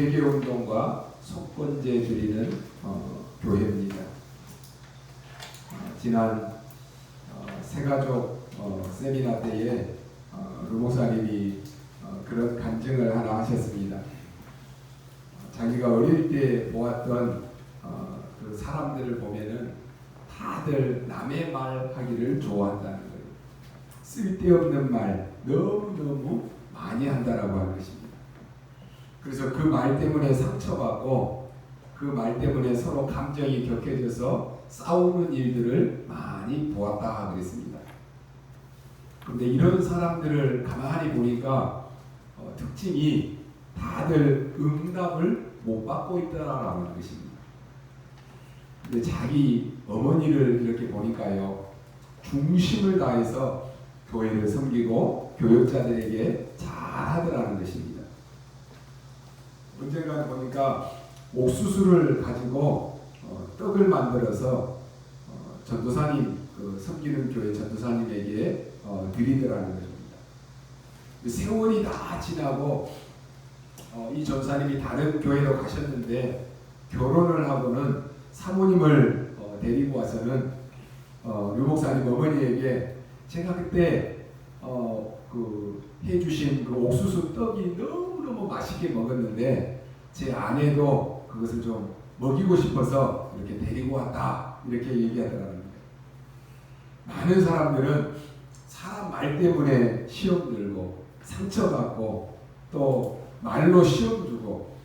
회개운동과 속건제 드리는 교회입니다. 지난 새가족 세미나 때에 루 목사님이 그런 간증을 하나 하셨습니다. 자기가 어릴 때 보았던 그 사람들을 보면은 다들 남의 말 하기를 좋아한다는 거예요. 쓸데없는 말 너무너무 많이 한다라고 하는 것입니다. 그래서 그 말 때문에 상처받고 그 말 때문에 서로 감정이 격해져서 싸우는 일들을 많이 보았다 그랬습니다. 그런데 이런 사람들을 가만히 보니까 특징이 다들 응답을 못 받고 있다라는 것입니다. 근데 자기 어머니를 이렇게 보니까요, 중심을 다해서 교회를 섬기고 교역자들에게 잘하더라는 것입니다. 언젠가 보니까 옥수수를 가지고 떡을 만들어서 전도사님, 섬기는 교회 전도사님에게 드리더라는 것입니다. 세월이 다 지나고 이 전사님이 다른 교회로 가셨는데 결혼을 하고는 사모님을 데리고 와서는 류 목사님 어머니에게 제가 그때 해주신 그 옥수수 떡이 너무너무 맛있게 먹었는데 제 아내도 그것을 좀 먹이고 싶어서 이렇게 데리고 왔다 이렇게 얘기하더라는 거예요. 많은 사람들은 사람 말 때문에 시험 들고 상처받고 또 말로 시험 주고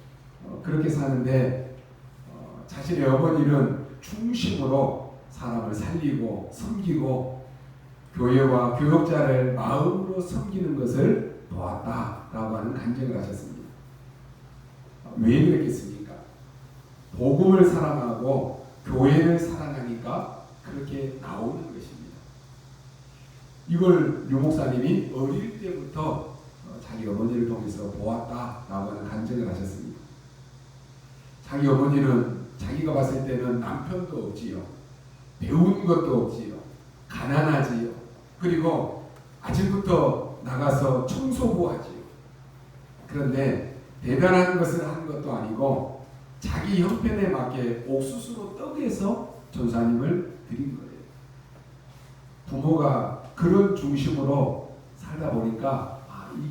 그렇게 사는데 자신의 어머니는 중심으로 사람을 살리고 섬기고 교회와 교역자를 마음으로 섬기는 것을 보았다라고 하는 간증을 하셨습니다. 왜 그랬겠습니까? 복음을 사랑하고 교회를 사랑하니까 그렇게 나오는 것입니다. 이걸 류 목사님이 어릴 때부터 자기 어머니를 통해서 보았다라고 하는 간증을 하셨습니다. 자기 어머니는 자기가 봤을 때는 남편도 없지요. 배운 것도 없지요. 가난하지요. 그리고 아침부터 나가서 청소부 하지요. 그런데 대단한 것을 한 것도 아니고 자기 형편에 맞게 옥수수로 떡에서 전사님을 드린 거예요. 부모가 그런 중심으로 살다 보니까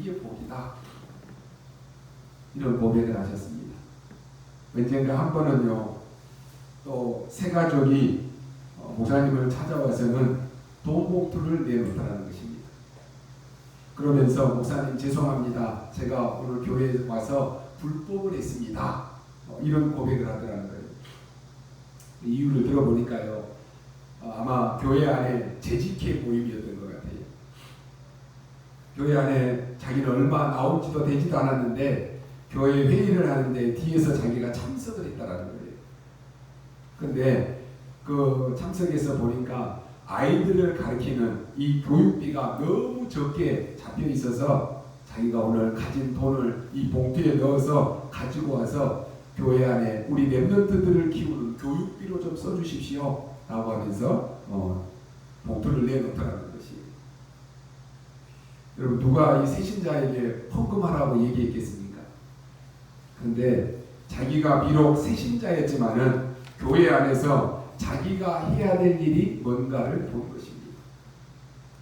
이게 복이다. 이런 고백을 하셨습니다. 언젠가 한 번은요, 또 새가족이 목사님을 찾아와서는 돈 봉투를 내놓더라는 것입니다. 그러면서 목사님 죄송합니다. 제가 오늘 교회에 와서 불법을 했습니다. 이런 고백을 하더라는 거예요. 이유를 들어보니까요, 아마 교회 안에 재직해 보임이었던 것 같아요. 교회 안에 자기는 얼마 나오지도 되지도 않았는데 교회 회의를 하는데 뒤에서 자기가 참석을 했다라는 거예요. 근데 그 참석해서 보니까 아이들을 가르치는 이 교육비가 너무 적게 잡혀 있어서 자기가 오늘 가진 돈을 이 봉투에 넣어서 가지고 와서 교회 안에 우리 렘넌트들을 키우는 교육비로 좀 써주십시오 라고 하면서 봉투를 내놓더라는 것이에요. 여러분, 누가 이 새신자에게 헌금하라고 얘기했겠습니까? 그런데 자기가 비록 새신자였지만은 교회 안에서 자기가 해야 될 일이 뭔가를 본 것입니다.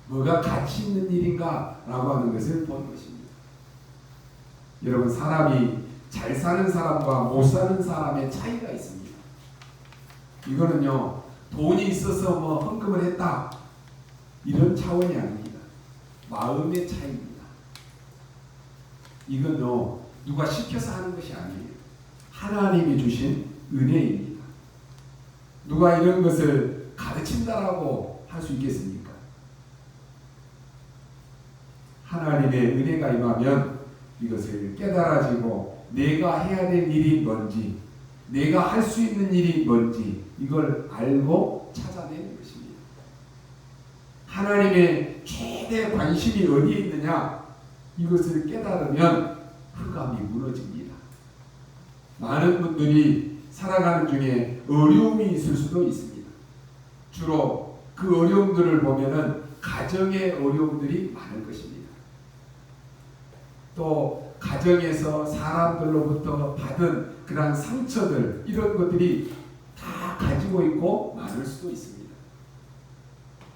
뭐가 가치 있는 일인가 라고 하는 것을 본 것입니다. 여러분, 사람이 잘 사는 사람과 못 사는 사람의 차이가 있습니다. 이거는요, 돈이 있어서 뭐 헌금을 했다 이런 차원이 아닙니다. 마음의 차이입니다. 이건요, 누가 시켜서 하는 것이 아니에요. 하나님이 주신 은혜입니다. 누가 이런 것을 가르친다라고 할 수 있겠습니까? 하나님의 은혜가 임하면 이것을 깨달아지고 내가 해야 될 일이 뭔지, 내가 할 수 있는 일이 뭔지 이걸 알고 찾아내는 것입니다. 하나님의 최대 관심이 어디에 있느냐, 이것을 깨달으면 흑암이 무너집니다. 많은 분들이 살아가는 중에 어려움이 있을 수도 있습니다. 주로 그 어려움들을 보면은 가정의 어려움들이 많을 것입니다. 또 가정에서 사람들로부터 받은 그런 상처들, 이런 것들이 다 가지고 있고 많을 수도 있습니다.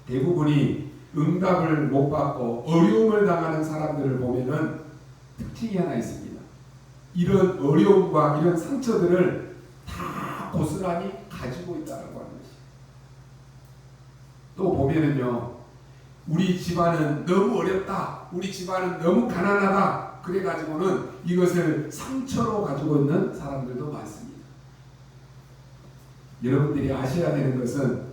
대부분이 응답을 못 받고 어려움을 당하는 사람들을 보면은 특징이 하나 있습니다. 이런 어려움과 이런 상처들을 다 고스란히 가지고 있다라고 하는 것이죠. 또 보면은요, 우리 집안은 너무 어렵다, 우리 집안은 너무 가난하다, 그래가지고는 이것을 상처로 가지고 있는 사람들도 많습니다. 여러분들이 아셔야 되는 것은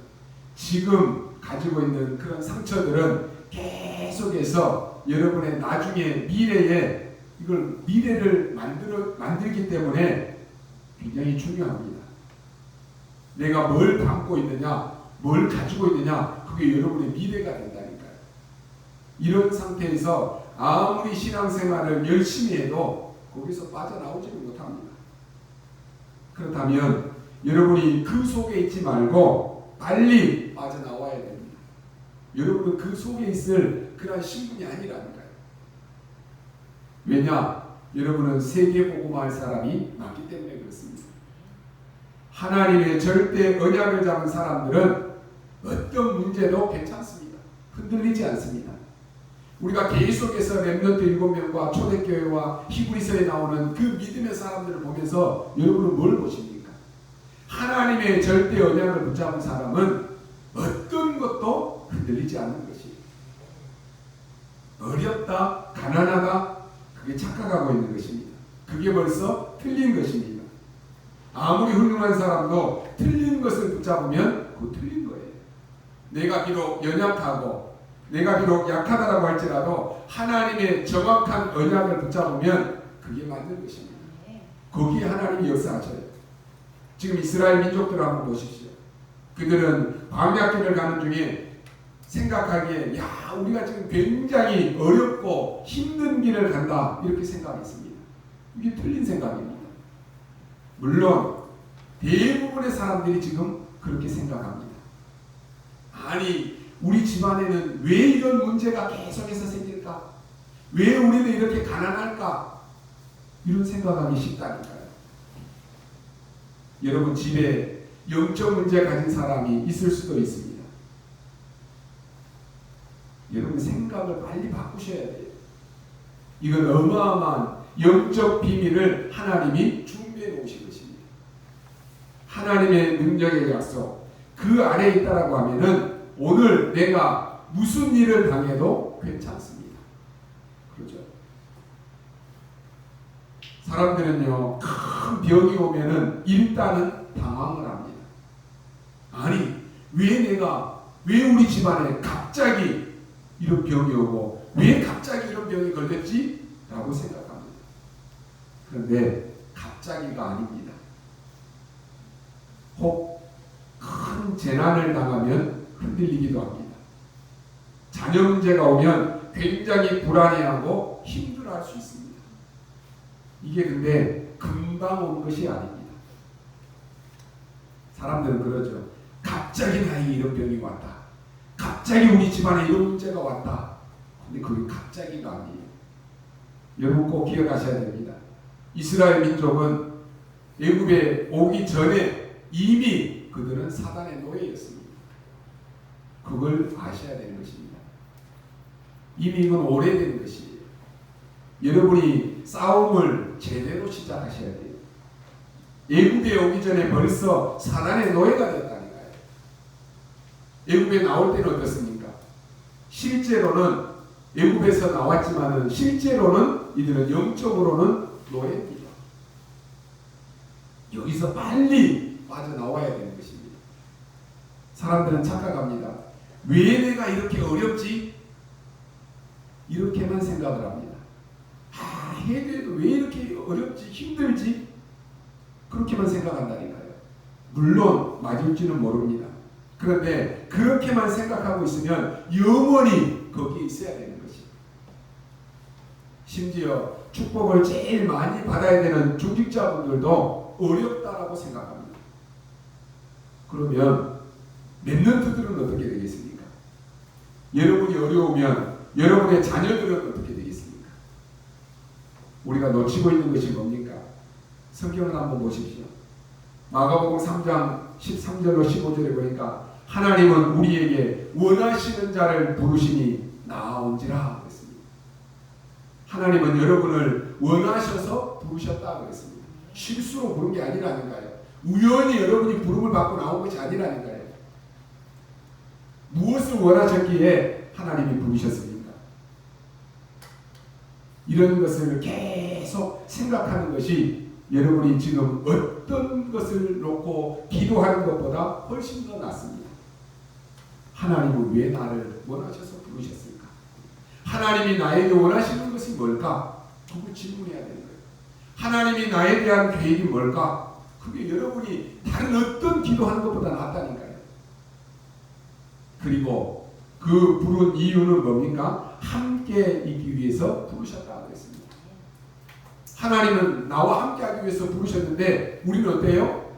지금 가지고 있는 그런 상처들은 계속해서 여러분의 나중에 미래에 이걸 미래를 만들기 때문에 굉장히 중요합니다. 내가 뭘 담고 있느냐, 뭘 가지고 있느냐, 그게 여러분의 미래가 된다니까요. 이런 상태에서 아무리 신앙생활을 열심히 해도 거기서 빠져나오지는 못합니다. 그렇다면 여러분이 그 속에 있지 말고 빨리 빠져나와야 됩니다. 여러분은 그 속에 있을 그런 신분이 아니라니까요. 왜냐? 여러분은 세계복음화할 사람이 많기 때문에 그렇습니다. 하나님의 절대 언약을 잡은 사람들은 어떤 문제도 괜찮습니다. 흔들리지 않습니다. 우리가 계속해서 렘넌트 7명과 초대교회와 히브리서에 나오는 그 믿음의 사람들을 보면서 여러분은 뭘 보십니까? 하나님의 절대 언약을 붙잡은 사람은 어떤 것도 흔들리지 않는 것이에요. 어렵다, 가난하다, 그게 착각하고 있는 것입니다. 그게 벌써 틀린 것입니다. 아무리 훌륭한 사람도 틀린 것을 붙잡으면 그거 틀린 거예요. 내가 비록 연약하고 내가 비록 약하다라고 할지라도 하나님의 정확한 언약을 붙잡으면 그게 맞는 것입니다. 거기에 하나님이 역사하셔요. 지금 이스라엘 민족들을 한번 보십시오. 그들은 광야길을 가는 중에 생각하기에 야, 우리가 지금 굉장히 어렵고 힘든 길을 간다, 이렇게 생각했습니다. 이게 틀린 생각입니다. 물론 대부분의 사람들이 지금 그렇게 생각합니다. 아니, 우리 집안에는 왜 이런 문제가 계속해서 생길까? 왜 우리는 이렇게 가난할까? 이런 생각하기 쉽다니까요. 여러분 집에 영적 문제 가진 사람이 있을 수도 있습니다. 여러분 생각을 빨리 바꾸셔야 돼요. 이건 어마어마한 영적 비밀을 하나님이 준비해 놓으신 것입니다. 하나님의 능력의 약속, 그 안에 있다라고 하면은 오늘 내가 무슨 일을 당해도 괜찮습니다. 그렇죠? 사람들은요, 큰 병이 오면은 일단은 당황을 합니다. 아니, 왜 우리 집안에 갑자기 이런 병이 오고 왜 갑자기 이런 병이 걸렸지? 라고 생각합니다. 그런데 갑자기가 아닙니다. 혹 큰 재난을 당하면 흔들리기도 합니다. 자녀 문제가 오면 굉장히 불안해하고 힘들어할 수 있습니다. 이게 근데 금방 온 것이 아닙니다. 사람들은 그러죠. 갑자기 나에게 이런 병이 왔다. 갑자기 우리 집안에 이런 문제가 왔다. 근데 그게 갑자기가 아니에요. 여러분 꼭 기억하셔야 됩니다. 이스라엘 민족은 애굽에 오기 전에 이미 그들은 사단의 노예였습니다. 그걸 아셔야 되는 것입니다. 이미 이건 오래된 것이에요. 여러분이 싸움을 제대로 시작하셔야 돼요. 애굽에 오기 전에 벌써 사단의 노예가 되었다니까요. 애굽에 나올 때는 어떻습니까? 실제로는 애굽에서 나왔지만은 실제로는 이들은 영적으로는 노예입니다. 여기서 빨리 빠져나와야 되는 것입니다. 사람들은 착각합니다. 왜 내가 이렇게 어렵지? 이렇게만 생각을 합니다. 해도 왜 이렇게 어렵지? 힘들지? 그렇게만 생각한다니까요. 물론 맞을지는 모릅니다. 그런데 그렇게만 생각하고 있으면 영원히 거기에 있어야 되는 것입니다. 심지어 축복을 제일 많이 받아야 되는 중직자분들도 어렵다라고 생각합니다. 그러면 렘넌트들은 어떻게 되겠습니까? 여러분이 어려우면 여러분의 자녀들은 어떻게 되겠습니까? 우리가 놓치고 있는 것이 뭡니까? 성경을 한번 보십시오. 마가복음 3장 13절로 15절에 보니까 하나님은 우리에게 원하시는 자를 부르시니 나아온지라 그랬습니다. 하나님은 여러분을 원하셔서 부르셨다 그랬습니다. 실수로 부른 게 아니라니까요. 우연히 여러분이 부름을 받고 나온 것이 아니라니까요. 무엇을 원하셨기에 하나님이 부르셨습니까? 이런 것을 계속 생각하는 것이 여러분이 지금 어떤 것을 놓고 기도하는 것보다 훨씬 더 낫습니다. 하나님은 왜 나를 원하셔서 부르셨을까? 하나님이 나에게 원하시는 것이 뭘까? 그걸 질문해야 되는 거예요. 하나님이 나에 대한 계획이 뭘까? 그게 여러분이 다른 어떤 기도하는 것보다 낫다니까요. 그리고 그 부른 이유는 뭡니까? 함께 있기 위해서 부르셨다 그랬습니다. 하나님은 나와 함께하기 위해서 부르셨는데 우리는 어때요?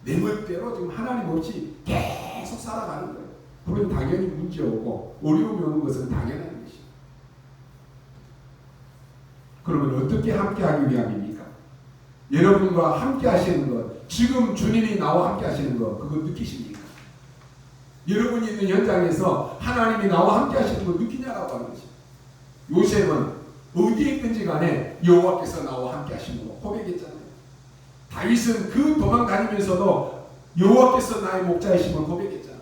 내 멋대로 지금 하나님 없이 계속 살아가는 거예요. 그건 당연히 문제오고 어려움이 오는 것은 당연한 것이죠. 그러면 어떻게 함께하기 위함입니까? 여러분과 함께 하시는 것, 지금 주님이 나와 함께 하시는 것, 그거 느끼십니까? 여러분이 있는 현장에서 하나님이 나와 함께 하시는 걸 느끼냐라고 하는 것이죠. 요셉은 어디에 있든지 간에 여호와께서 나와 함께 하시는 거 고백했잖아요. 다윗은 그 도망 다니면서도 여호와께서 나의 목자이심을 고백했잖아요.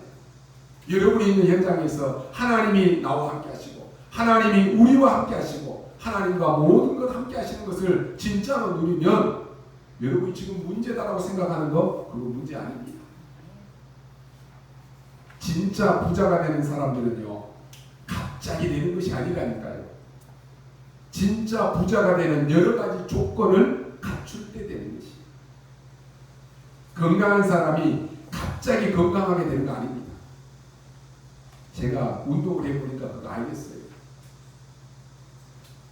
여러분이 있는 현장에서 하나님이 나와 함께 하시고 하나님이 우리와 함께 하시고 하나님과 모든 것 함께 하시는 것을 진짜로 누리면 여러분이 지금 문제다라고 생각하는 거 그거 문제 아닙니다. 진짜 부자가 되는 사람들은요 갑자기 되는 것이 아니라니까요. 진짜 부자가 되는 여러 가지 조건을 갖출 때 되는 것이. 건강한 사람이 갑자기 건강하게 되는 거 아닙니다. 제가 운동을 해보니까 그거 알겠어요.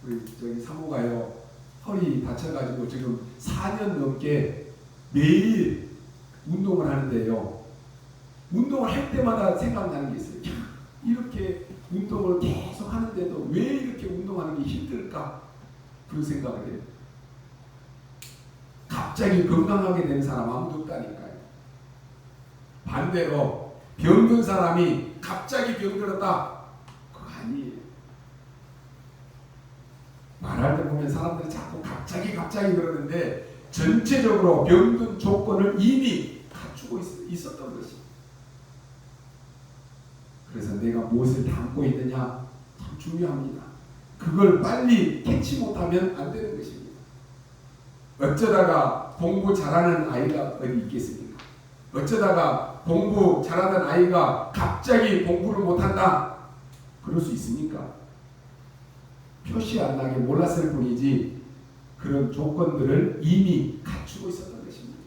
우리 저기 사모가요 허리 다쳐가지고 지금 4년 넘게 매일 운동을 하는데요. 운동을 할 때마다 생각나는 게 있어요. 이렇게 운동을 계속 하는데도 왜 이렇게 운동하는 게 힘들까? 그런 생각을 해요. 갑자기 건강하게 된 사람 아무도 없다니까요. 반대로 병든 사람이 갑자기 병들었다. 그거 아니에요. 말할 때 보면 사람들이 자꾸 갑자기 그러는데 전체적으로 병든 조건을 이미 갖추고 있었던 것이. 그래서 내가 무엇을 담고 있느냐 참 중요합니다. 그걸 빨리 캐치 못하면 안 되는 것입니다. 어쩌다가 공부 잘하는 아이가 어디 있겠습니까? 어쩌다가 공부 잘하는 아이가 갑자기 공부를 못한다? 그럴 수 있습니까? 표시 안 나게 몰랐을 뿐이지 그런 조건들을 이미 갖추고 있었던 것입니다.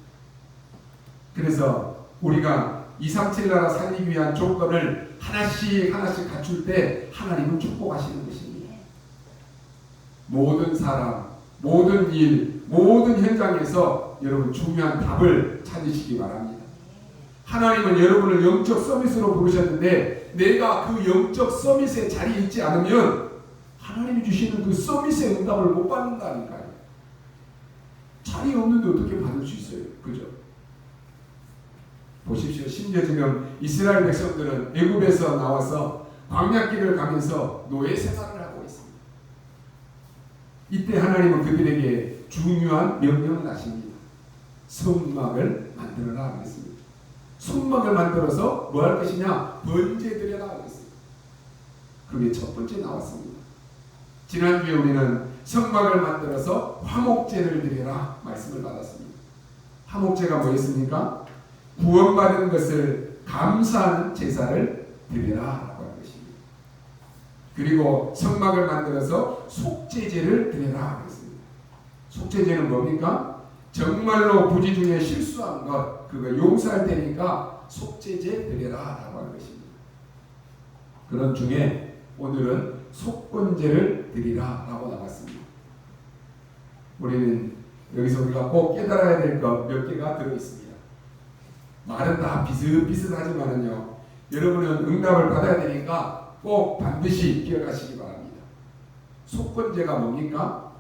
그래서 우리가 237 나라 살리기 위한 조건을 하나씩 갖출 때 하나님은 축복하시는 것입니다. 모든 사람, 모든 일, 모든 현장에서 여러분 중요한 답을 찾으시기 바랍니다. 하나님은 여러분을 영적 서밋으로 부르셨는데 내가 그 영적 서밋의 자리에 있지 않으면 하나님이 주시는 그 서밋의 응답을 못 받는다니까요. 자리 없는데 어떻게 받을 수 있어요? 그죠? 보십시오. 심지어 지금 이스라엘 백성들은 애굽에서 나와서 광야길을 가면서 노예 생활을 하고 있습니다. 이때 하나님은 그들에게 중요한 명령을 하십니다. 성막을 만들어라 그랬습니다. 성막을 만들어서 뭐 할 것이냐? 번제 드려라 그랬습니다. 그게 첫 번째 나왔습니다. 지난주에 우리는 성막을 만들어서 화목제를 드려라 말씀을 받았습니다. 화목제가 뭐였습니까? 구원받은 것을 감사하는 제사를 드려라 라고 한 것입니다. 그리고 성막을 만들어서 속죄제를 드려라 그랬습니다. 속죄제는 뭡니까? 정말로 부지 중에 실수한 것 그거 용서할 테니까 속죄제 드려라 라고 한 것입니다. 그런 중에 오늘은 속건제를 드리라 라고 나왔습니다. 우리는 여기서 우리가 꼭 깨달아야 될 것 몇 개가 들어있습니다. 말은 다 비슷비슷하지만은요, 여러분은 응답을 받아야 되니까 꼭 반드시 기억하시기 바랍니다. 속건제가 뭡니까?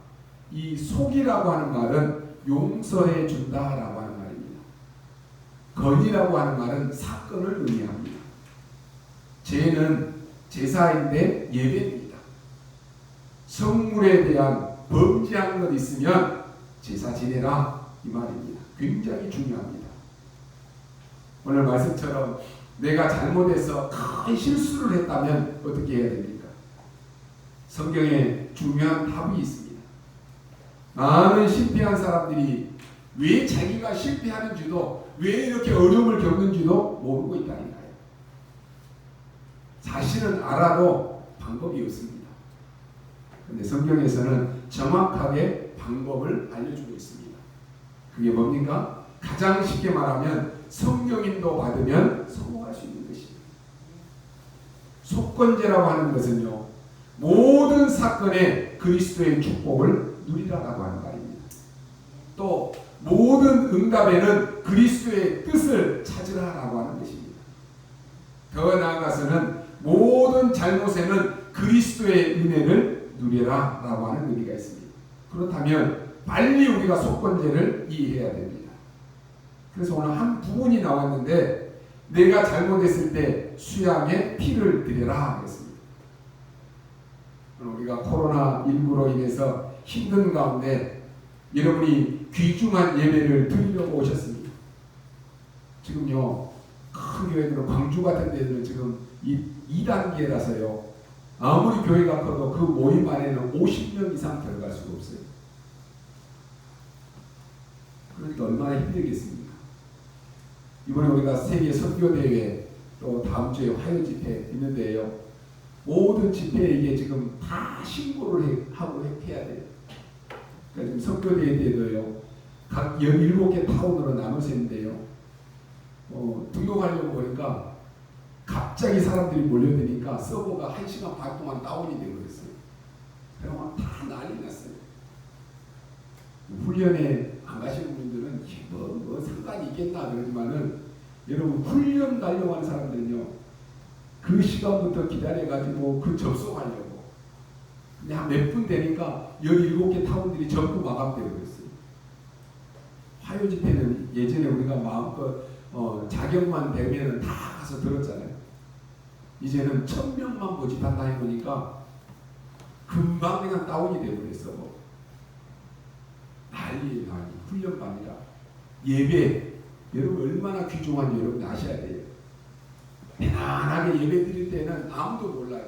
이 속이라고 하는 말은 용서해 준다라고 하는 말입니다. 건이라고 하는 말은 사건을 의미합니다. 죄는 제사인데 예배입니다. 성물에 대한 범죄한 것 있으면 제사 지내라 이 말입니다. 굉장히 중요합니다. 오늘 말씀처럼 내가 잘못해서 큰 실수를 했다면 어떻게 해야 됩니까? 성경에 중요한 답이 있습니다. 많은 실패한 사람들이 왜 자기가 실패하는지도 왜 이렇게 어려움을 겪는지도 모르고 있다니까요. 사실은 알아도 방법이 없습니다. 그런데 성경에서는 정확하게 방법을 알려주고 있습니다. 그게 뭡니까? 가장 쉽게 말하면 성령인도 받으면 성공할 수 있는 것입니다. 속건제라고 하는 것은요, 모든 사건에 그리스도의 축복을 누리라라고 하는 말입니다. 또 모든 응답에는 그리스도의 뜻을 찾으라라고 하는 것입니다. 더 나아가서는 모든 잘못에는 그리스도의 은혜를 누려라라고 하는 의미가 있습니다. 그렇다면 빨리 우리가 속건제를 이해해야 됩니다. 그래서 오늘 한 부분이 나왔는데 내가 잘못했을 때 수양의 피를 드려라 했습니다. 우리가 코로나19로 인해서 힘든 가운데 여러분이 귀중한 예배를 드리려고 오셨습니다. 지금요, 큰 교회들은 광주 같은 데는 지금 2단계라서요. 아무리 교회가 커도 그 모임 안에는 50명 이상 들어갈 수가 없어요. 그러니까 얼마나 힘들겠습니까? 이번에 우리가 세계 선교대회 또 다음 주에 화요 집회 있는데요. 모든 집회에 이게 지금 다 신고를 하고 해야 돼요. 그러니까 지금 선교대회 때도요. 각 17개 타운으로 나눠서 있는데요. 등록하려고 보니까 갑자기 사람들이 몰려드니까 서버가 1시간 반 동안 다운이 되어버렸어요. 그러면 다 난리 났어요. 훈련에 안 가시는 분들은 뭐 상관이 있겠나 그러지만은 여러분 훈련 가려고 하는 사람들은요, 그 시간부터 기다려가지고 그 접속하려고 근데 한 몇 분 되니까 17개 타운들이 전부 마감되어 버렸어요. 화요 집회는 예전에 우리가 마음껏 자격만 되면은 다 가서 들었잖아요. 이제는 1000명만 모집한다 해보니까 금방 그냥 다운이 되어버렸어. 난리. 훈련반이라 예배, 여러분 얼마나 귀중한지 여러분 아셔야 돼요. 편안하게 예배 드릴 때는 아무도 몰라요.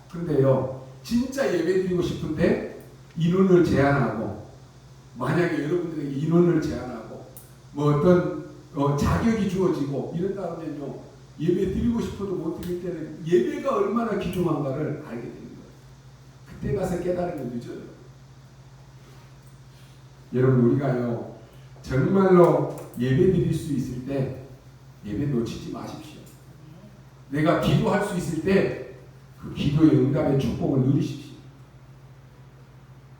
그런데요, 진짜 예배 드리고 싶은데 인원을 제한하고, 만약에 여러분들에게 인원을 제한하고 뭐 어떤 자격이 주어지고 이런다 하면요, 예배 드리고 싶어도 못 드릴 때는 예배가 얼마나 귀중한가를 알게 됩니다. 그때 가서 깨달으면 늦어요. 여러분, 우리가요 정말로 예배 드릴 수 있을 때 예배 놓치지 마십시오. 내가 기도할 수 있을 때 그 기도의 응답의 축복을 누리십시오.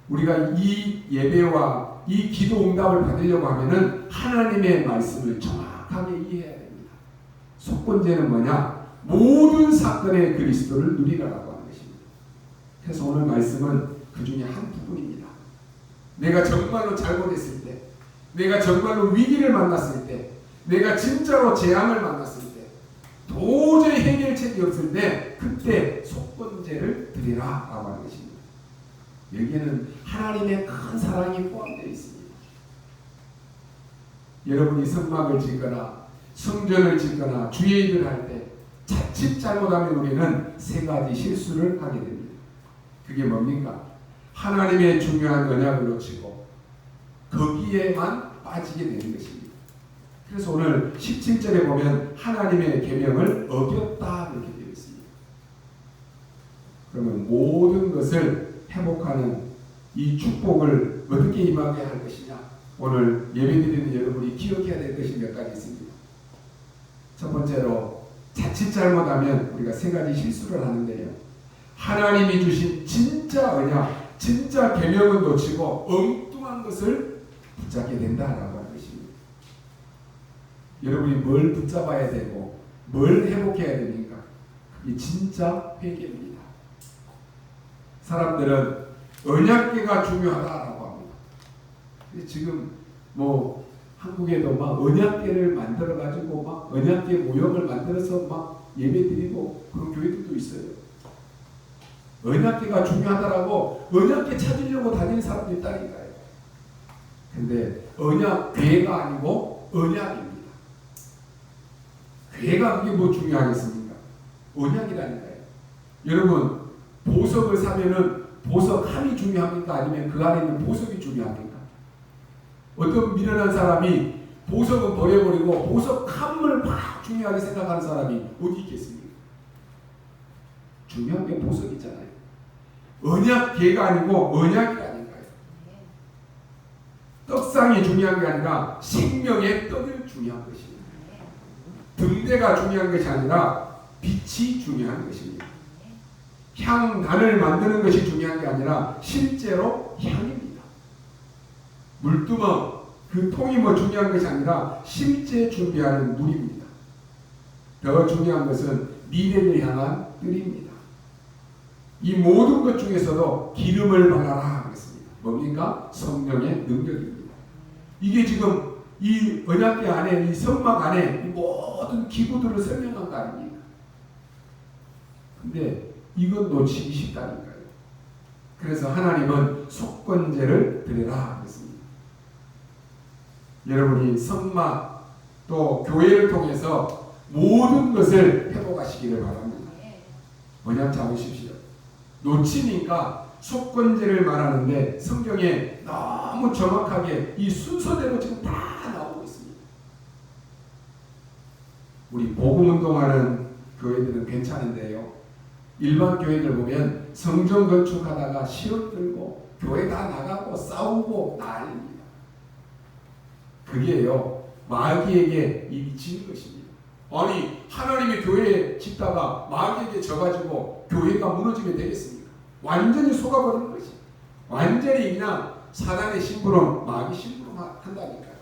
우리가 이 예배와 이 기도 응답을 받으려고 하면은 하나님의 말씀을 정확하게 이해해야 됩니다. 속건제는 뭐냐? 모든 사건에 그리스도를 누리라라고 하는 것입니다. 그래서 오늘 말씀은 그 중에 한 부분입니다. 내가 정말로 잘못했을 때, 내가 정말로 위기를 만났을 때, 내가 진짜로 재앙을 만났을 때, 도저히 해결책이 없을 때, 그때 속건제를 드리라 라고 하는 것입니다. 여기에는 하나님의 큰 사랑이 포함되어 있습니다. 여러분이 성막을 짓거나 성전을 짓거나 주의 일을 할 때 자칫 잘못하면 우리는 세 가지 실수를 하게 됩니다. 그게 뭡니까? 하나님의 중요한 언약을 놓치고 거기에만 빠지게 되는 것입니다. 그래서 오늘 17절에 보면 하나님의 계명을 어겼다 이렇게 되어 있습니다. 그러면 모든 것을 회복하는 이 축복을 어떻게 임하게 할 것이냐? 오늘 예배드리는 여러분이 기억해야 될 것이 몇 가지 있습니다. 첫 번째로, 자칫 잘못하면 우리가 세 가지 실수를 하는데요. 하나님이 주신 진짜 언약, 진짜 계명은 놓치고 엉뚱한 것을 붙잡게 된다라고 하는 것입니다. 여러분이 뭘 붙잡아야 되고 뭘 회복해야 됩니까? 이 진짜 회개입니다. 사람들은 언약궤가 중요하다라고 합니다. 지금 뭐 한국에도 막 언약궤를 만들어 가지고 막 언약궤 모형을 만들어서 막 예배드리고 그런 교회들도 있어요. 언약궤가 중요하다라고 언약궤 찾으려고 다니는 사람도 있다니까요. 근데 언약궤가 아니고 언약입니다. 궤가 그게 뭐 중요하겠습니까? 언약이라니까요. 여러분 보석을 사면은 보석함이 중요합니까? 아니면 그 안에 있는 보석이 중요합니까? 어떤 미련한 사람이 보석은 버려버리고 보석함을 막 중요하게 생각하는 사람이 어디 있겠습니까? 중요한 게 보석이잖아요. 언약궤가 아니고 언약이라니까요. 떡상이 중요한 게 아니라 생명의 떡이 중요한 것입니다. 등대가 중요한 것이 아니라 빛이 중요한 것입니다. 향단을 만드는 것이 중요한 게 아니라 실제로 향입니다. 물두멍, 그 통이 뭐 중요한 것이 아니라 실제 준비하는 물입니다. 더 중요한 것은 미래를 향한 뜰입니다. 이 모든 것 중에서도 기름을 발라라 하겠습니다. 뭡니까? 성령의 능력입니다. 이게 지금 이 언약궤 안에, 이 성막 안에 이 모든 기구들을 설명한 거 아닙니까? 근데 이건 놓치기 쉽다니까요. 그래서 하나님은 속건제를 드리라 했습니다. 여러분이 성막 또 교회를 통해서 모든 것을 회복하시기를 바랍니다. 언약 잡으십시오. 놓치니까 속건제를 말하는데 성경에 너무 정확하게 이 순서대로 지금 다 나오고 있습니다. 우리 복음운동하는 교회들은 괜찮은데요. 일반 교회들 보면 성전 건축하다가 시험 들고 교회 다 나가고 싸우고 난립니다. 그게요 마귀에게 이 미치는 것입니다. 아니 하나님의 교회 짓다가 마귀에게 져가지고 교회가 무너지면 되겠습니까? 완전히 속아버리는 것이 완전히 그냥 사단의 심부름 마귀 심부름 한다니까요.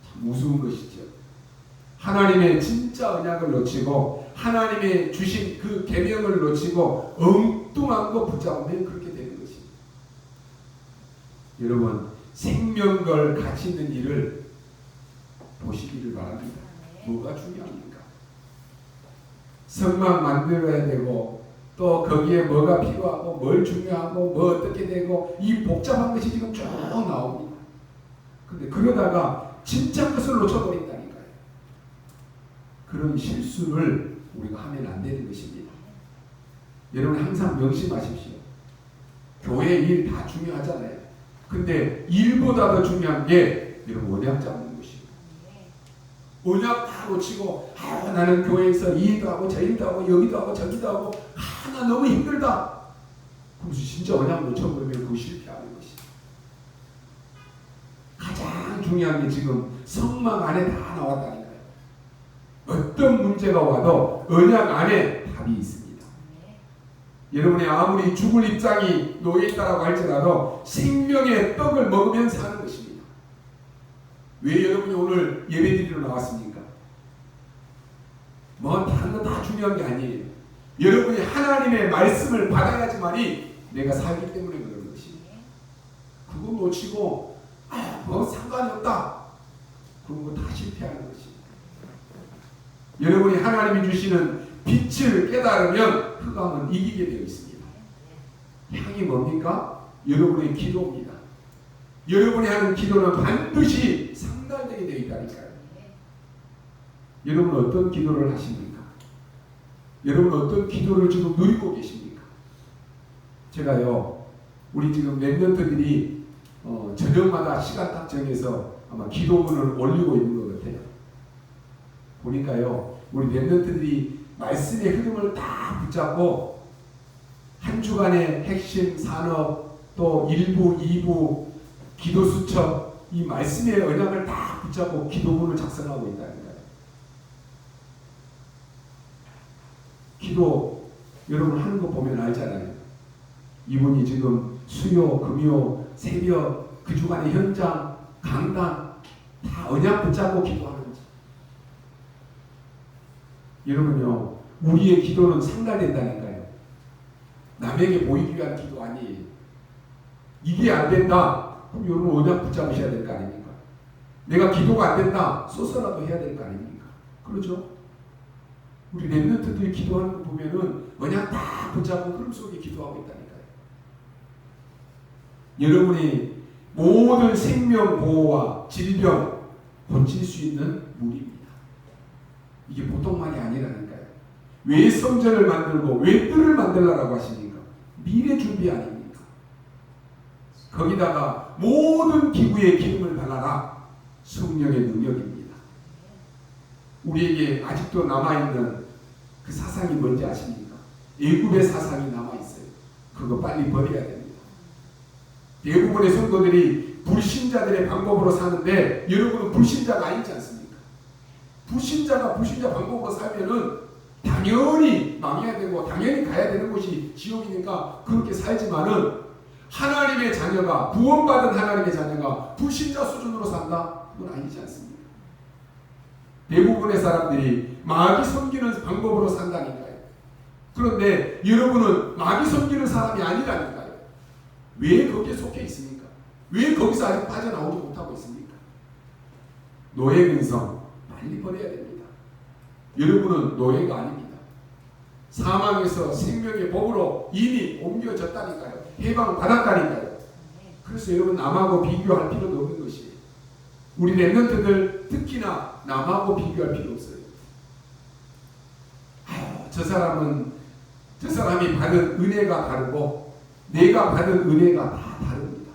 참 무서운 것이죠. 하나님의 진짜 언약을 놓치고 하나님의 주신 그 계명을 놓치고 엉뚱한 거 붙잡으면 그렇게 되는 것입니다. 여러분 생명걸 가치 있는 일을 보시기를 바랍니다. 뭐가 중요합니까? 성막 만들어야 되고 또 거기에 뭐가 필요하고 뭘 중요하고 뭐 어떻게 되고 이 복잡한 것이 지금 쭉 나옵니다. 근데 그러다가 진짜 것을 놓쳐버린다니까요. 그런 실수를 우리가 하면 안 되는 것입니다. 여러분 항상 명심하십시오. 교회 일 다 중요하잖아요. 근데 일보다 더 중요한 게 여러분 언약 잡는 것이에요. 언약 다 놓치고 나는 교회에서 이 일도 하고 저 일도 하고 여기도 하고 저기도 하고 나 너무 힘들다. 그래서 진짜 언약 놓쳐버리면 그거 실패하는 것이에요. 가장 중요한 게 지금 성막 안에 다 나왔다니까요. 어떤 문제가 와도 언약 안에 답이 있습니다. 여러분이 아무리 죽을 입장이 놓여있다고 할지라도 생명의 떡을 먹으면 사는 것입니다. 왜 여러분이 오늘 예배드리러 나왔습니까? 뭐 다른 거 다 중요한 게 아니에요. 여러분이 하나님의 말씀을 받아야지만이 내가 살기 때문에 그런 것입니다. 그거 놓치고 뭐 상관이 없다. 그런 거 다 실패하는 것입니다. 여러분이 하나님이 주시는 빛을 깨달으면 흑암은 이기게 되어 있습니다. 향이 뭡니까? 여러분의 기도입니다. 여러분이 하는 기도는 반드시 상달되게 되어 있다니까요. 여러분 어떤 기도를 하십니까? 여러분 어떤 기도를 지금 누리고 계십니까? 제가요 우리 지금 랩런트들이 저녁마다 시간 딱 정해서 아마 기도문을 올리고 있는 것 같아요. 보니까요 우리 랩런트들이 말씀의 흐름을 다 붙잡고 한 주간의 핵심 산업 또 1부, 2부 기도 수첩 이 말씀의 언약을 다 붙잡고 기도문을 작성하고 있다니까요. 기도 여러분 하는 거 보면 알잖아요. 이분이 지금 수요, 금요, 새벽 그 주간의 현장, 강단 다 언약 붙잡고 기도하는지. 여러분요 우리의 기도는 상달된다니까요. 남에게 보이기 위한 기도 아니에요. 이게 안 된다. 그럼 여러분 언약 붙잡으셔야 될 거 아닙니까? 내가 기도가 안 된다, 소서라도 해야 될 거 아닙니까? 그렇죠? 우리 렘넌트들이 기도하는 거 보면은 언약 다 붙잡고 흐름 속에 기도하고 있다니까요. 여러분이 모든 생명 보호와 질병 고칠 수 있는 물입니다. 이게 보통 말이 아니라니까요. 왜 성전을 만들고 왜 뜰을 만들라고 하십니까? 미래 준비 아닙니까? 거기다가 모든 기구에 기름을 발라라. 성령의 능력입니다. 우리에게 아직도 남아있는 그 사상이 뭔지 아십니까? 애굽의 사상이 남아있어요. 그거 빨리 버려야 됩니다. 대부분의 성도들이 불신자들의 방법으로 사는데 여러분은 불신자가 아니지 않습니까? 불신자가 불신자 방법으로 살면은 당연히 망해야 되고 당연히 가야 되는 곳이 지옥이니까 그렇게 살지만은 하나님의 자녀가 구원받은 하나님의 자녀가 불신자 수준으로 산다? 그건 아니지 않습니까? 대부분의 사람들이 마귀 섬기는 방법으로 산다니까요. 그런데 여러분은 마귀 섬기는 사람이 아니라니까요. 왜 거기에 속해 있습니까? 왜 거기서 아직 빠져나오지 못하고 있습니까? 노예 근성 빨리 버려야 됩니다. 여러분은 노예가 아닙니다. 사망에서 생명의 법으로 이미 옮겨졌다니까요. 해방받았다니까요. 그래서 여러분 남하고 비교할 필요도 없는 것이에요. 우리 렘넌트들 특히나 남하고 비교할 필요 없어요. 저 사람이 받은 은혜가 다르고 내가 받은 은혜가 다 다릅니다.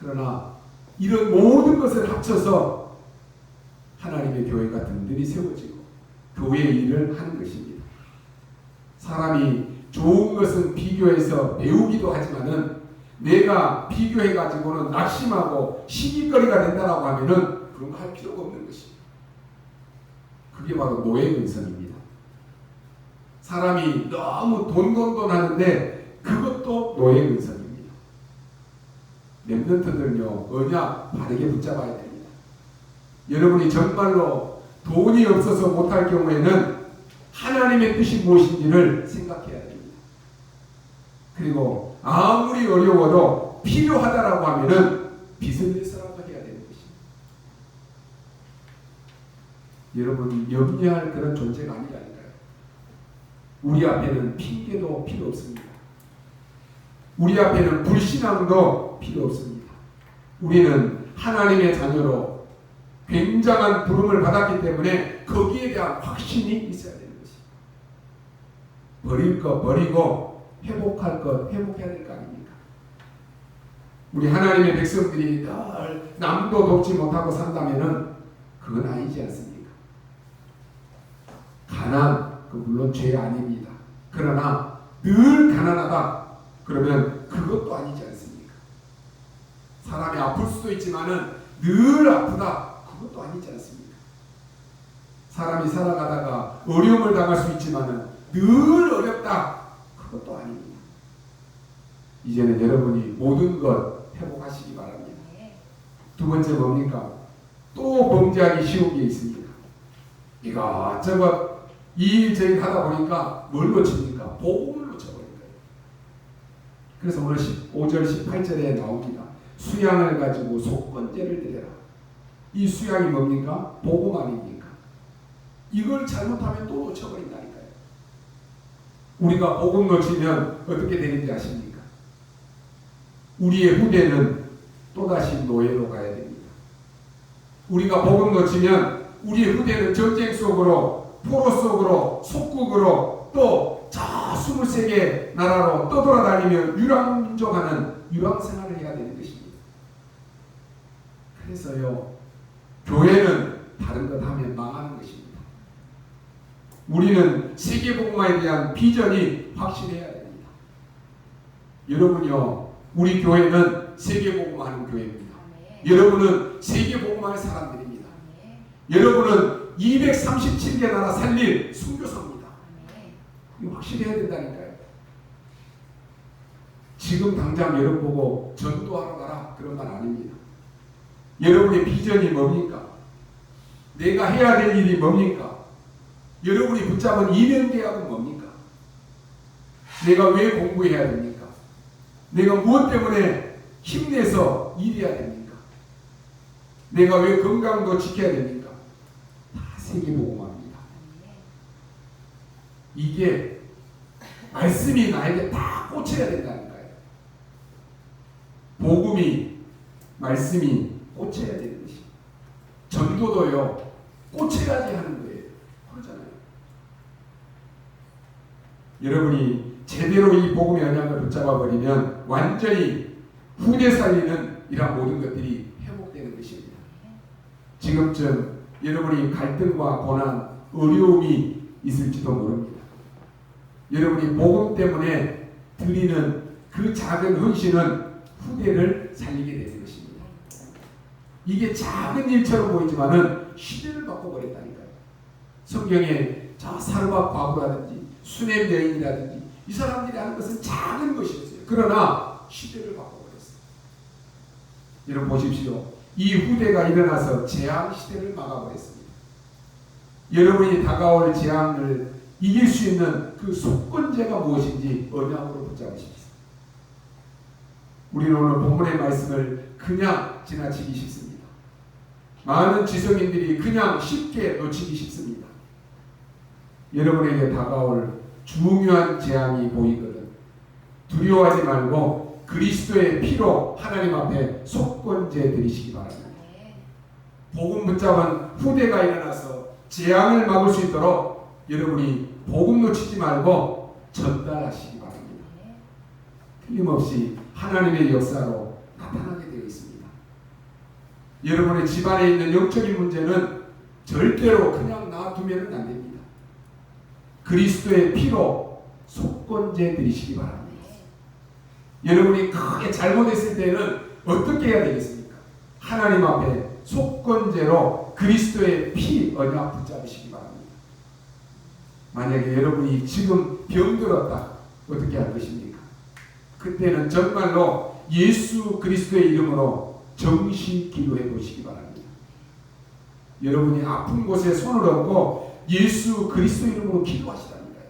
그러나 이런 모든 것을 합쳐서 하나님의 교회가 든든히 세워지고 교회의 일을 하는 것입니다. 사람이 좋은 것은 비교해서 배우기도 하지만은 내가 비교해가지고는 낙심하고 시기거리가 된다라고 하면은 그런 거 할 필요가 없는 것입니다. 그게 바로 노예 근성입니다. 사람이 너무 돈 하는데 그것도 노예 근성입니다. 렘넌트들은요 언약 바르게 붙잡아야 됩니다. 여러분이 정말로 돈이 없어서 못할 경우에는 하나님의 뜻이 무엇인지를 생각해야 됩니다. 그리고 아무리 어려워도 필요하다라고 하면은 빚을 내서라도 해야 되는 것입니다. 여러분 염려할 그런 존재가 아니라니까요. 우리 앞에는 핑계도 필요 없습니다. 우리 앞에는 불신앙도 필요 없습니다. 우리는 하나님의 자녀로 굉장한 부름을 받았기 때문에 거기에 대한 확신이 있어야 되는 것입니다. 버릴 것 버리고 회복할 것 회복해야 될 거 아닙니까? 우리 하나님의 백성들이 늘 남도 돕지 못하고 산다면은 그건 아니지 않습니까? 가난, 그 물론 죄 아닙니다. 그러나 늘 가난하다 그러면 그것도 아니지 않습니까? 사람이 아플 수도 있지만은 늘 아프다 그것도 아니지 않습니까? 사람이 살아가다가 어려움을 당할 수 있지만은 늘 어렵다 그것도 아닙니다. 이제는 여러분이 모든 것 회복하시기 바랍니다. 두 번째 뭡니까? 또 범죄하기 쉬운 게 있습니다. 이것저것 이 일 저 일 하다 보니까 뭘 놓칩니까? 복음을 놓쳐버린 거예요. 그래서 오늘 15절 18절에 나옵니다. 수양을 가지고 속건제를 드려라. 이 수양이 뭡니까? 복음 아닙니까? 이걸 잘못하면 또 놓쳐버린다니까요. 우리가 복음 놓치면 어떻게 되는지 아십니까? 우리의 후대는 또다시 노예로 가야 됩니다. 우리가 복음 놓치면 우리의 후대는 전쟁 속으로, 포로 속으로, 속국으로 또 저 23개 나라로 떠돌아다니며 유랑민족하는 유랑생활을 해야 되는 것입니다. 그래서요, 교회는 다른 것 하면 망하는 것입니다. 우리는 세계복음화에 대한 비전이 확실해야 됩니다. 여러분요, 우리 교회는 세계복음화하는 교회입니다. 여러분은 세계복음화의 사람들입니다. 여러분은 237개 나라 살릴 선교사입니다. 이거 확실해야 된다니까요. 지금 당장 여러분 보고 전도하러 가라 그런 말 아닙니다. 여러분의 비전이 뭡니까? 내가 해야 될 일이 뭡니까? 여러분이 붙잡은 이면 계약은 뭡니까? 내가 왜 공부해야 됩니까? 내가 무엇 때문에 힘내서 일해야 됩니까? 내가 왜 건강도 지켜야 됩니까? 다 세계복음화입니다. 이게 말씀이 나에게 다 꽂혀야 된다는 거예요. 복음이, 말씀이 꽂혀야 되는 것이. 전도도요, 꽂혀야지 하는 거예요. 그러잖아요. 여러분이 제대로 이 복음의 영향을 붙잡아 버리면 완전히 후대 살리는 이런 모든 것들이 회복되는 것입니다. 지금쯤 여러분이 갈등과 고난, 어려움이 있을지도 모릅니다. 여러분이 복음 때문에 드리는 그 작은 헌신은 후대를 살리게 되는 것입니다. 이게 작은 일처럼 보이지만은 시대를 바꿔버렸다니까요. 성경에 저 사르밧 과부라든지 수넴 여인이라든지 이 사람들이 하는 것은 작은 것이었어요. 그러나 시대를 바꿔버렸어요. 여러분 보십시오. 이 후대가 일어나서 재앙 시대를 막아버렸습니다. 여러분이 다가올 재앙을 이길 수 있는 그 속건제가 무엇인지 언약으로 붙잡으십시오. 우리는 오늘 본문의 말씀을 그냥 지나치기 쉽습니다. 많은 지성인들이 그냥 쉽게 놓치기 쉽습니다. 여러분에게 다가올 중요한 재앙이 보이거든 두려워하지 말고 그리스도의 피로 하나님 앞에 속건제 드리시기 바랍니다. 복음 붙잡은 후대가 일어나서 재앙을 막을 수 있도록 여러분이 복음 놓치지 말고 전달하시기 바랍니다. 틀림없이 하나님의 역사로 나타나게 되어 있습니다. 여러분의 집안에 있는 영적인 문제는 절대로 그냥 놔두면 안 됩니다. 그리스도의 피로 속건제 드리시기 바랍니다. 여러분이 크게 잘못했을 때는 어떻게 해야 되겠습니까? 하나님 앞에 속건제로 그리스도의 피 언약 붙잡으시기 바랍니다. 만약에 여러분이 지금 병들었다 어떻게 할 것입니까? 그때는 정말로 예수 그리스도의 이름으로 정시 기도해 보시기 바랍니다. 여러분이 아픈 곳에 손을 얹고 예수 그리스도 이름으로 기도하시라는 거예요.